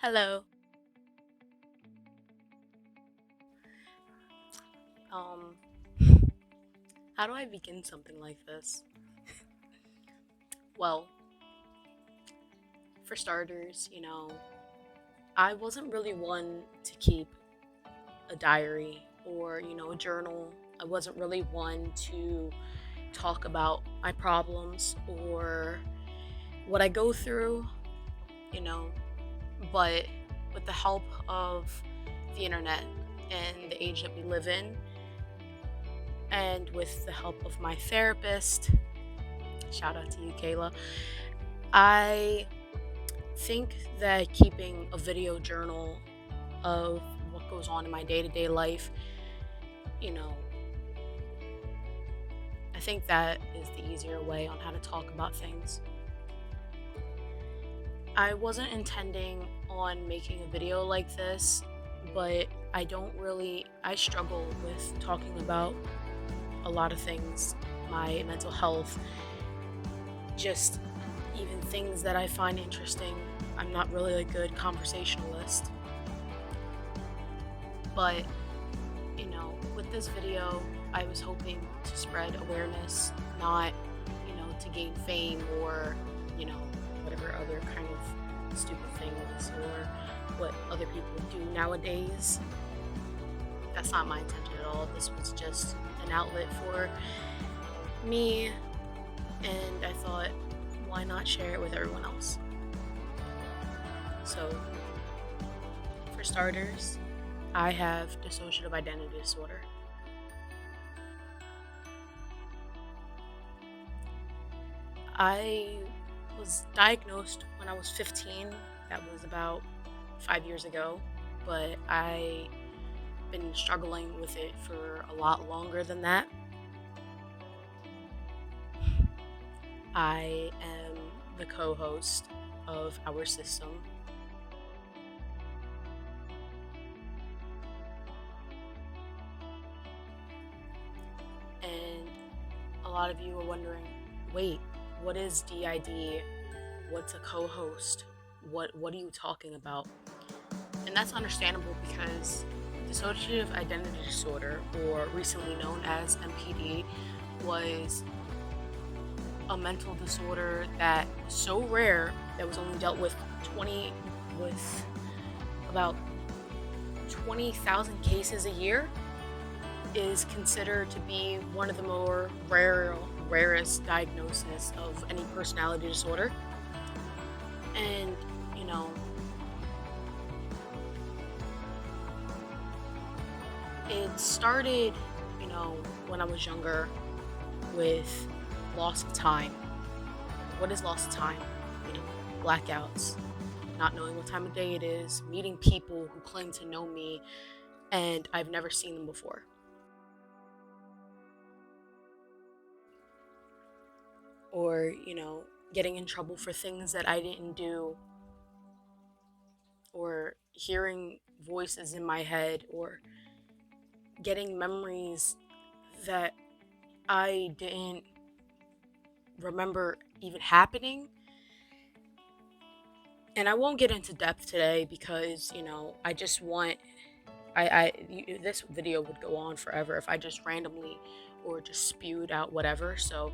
Hello. Um, how do I begin something like this? Well, for starters, I wasn't really one to keep a diary or, a journal. I wasn't really one to talk about my problems or what I go through, you know, but with the help of the internet and the age that we live in, and with the help of my therapist, shout out to you, Kayla, I think that keeping a video journal of what goes on in my day-to-day life, you know, I think that is the easier way on how to talk about things. I wasn't intending on making a video like this, but I struggle with talking about a lot of things, my mental health, just even things that I find interesting. I'm not really a good conversationalist, but with this video, I was hoping to spread awareness, not, to gain fame or, you know, whatever other kind of stupid things or what other people do nowadays. That's not my intention at all. This was just an outlet for me, and I thought, why not share it with everyone else? So, for starters, I have dissociative identity disorder. I was diagnosed when I was 15. That was about 5 years ago, but I've been struggling with it for a lot longer than that. I am the co host of Our System. And a lot of you are wondering, wait, what is DID? What's a co-host? What are you talking about? And that's understandable because dissociative identity disorder, or recently known as MPD, was a mental disorder that was so rare that was only dealt with about 20,000 cases a year, is considered to be one of the more rarest diagnoses of any personality disorder. And it started when I was younger with loss of time. What is loss of time? Blackouts, not knowing what time of day it is, meeting people who claim to know me and I've never seen them before. Or, getting in trouble for things that I didn't do, or hearing voices in my head, or getting memories that I didn't remember even happening. And I won't get into depth today because, I just want this video would go on forever if I just randomly or just spewed out whatever. So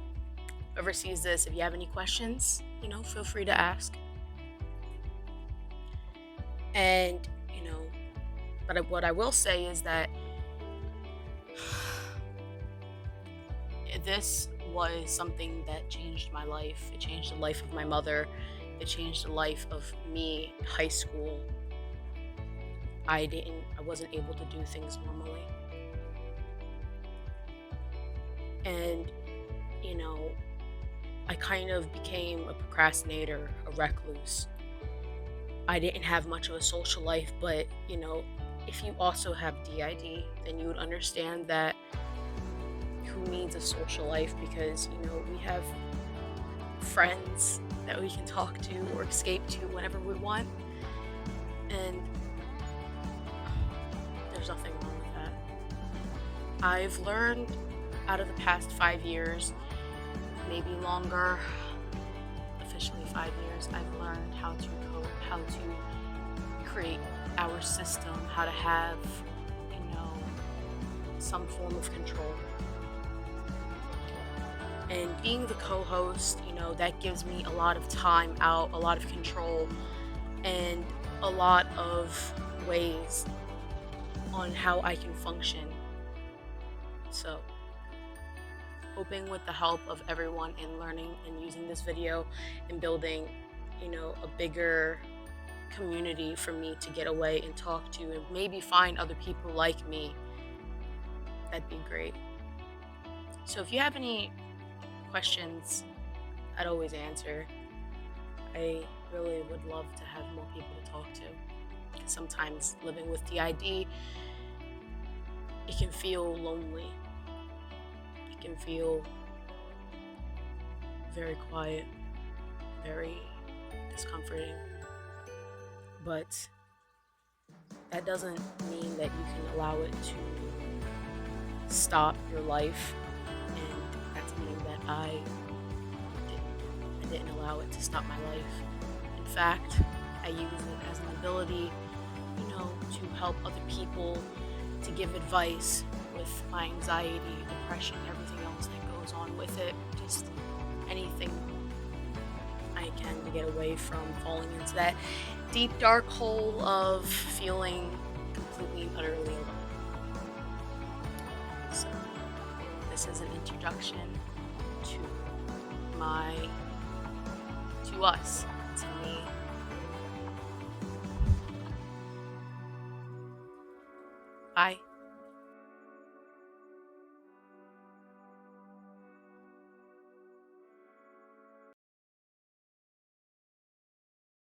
whoever sees this, if you have any questions, feel free to ask. And, but what I will say is that this was something that changed my life. It changed the life of my mother. It changed the life of me in high school. I wasn't able to do things normally. And, I kind of became a procrastinator, a recluse. I didn't have much of a social life, but, if you also have DID, then you would understand that who needs a social life, because, we have friends that we can talk to or escape to whenever we want. And there's nothing wrong with that. I've learned out of the past 5 years, maybe longer, officially 5 years, I've learned how to cope, how to create our system, how to have, some form of control. And being the co-host, that gives me a lot of time out, a lot of control, and a lot of ways on how I can function. So, hoping with the help of everyone in learning and using this video and building, a bigger community for me to get away and talk to and maybe find other people like me, that'd be great. So if you have any questions, I'd always answer. I really would love to have more people to talk to, because sometimes living with DID, it can feel lonely. It can feel very quiet, very discomforting. But that doesn't mean that you can allow it to stop your life, and that's something that I didn't allow it to stop my life. In fact, I use it as an ability, to help other people, to give advice with my anxiety, depression, everything else that goes on with it, just anything I can to get away from falling into that deep, dark hole of feeling completely and utterly alone. So, this is an introduction to us, to me. Bye.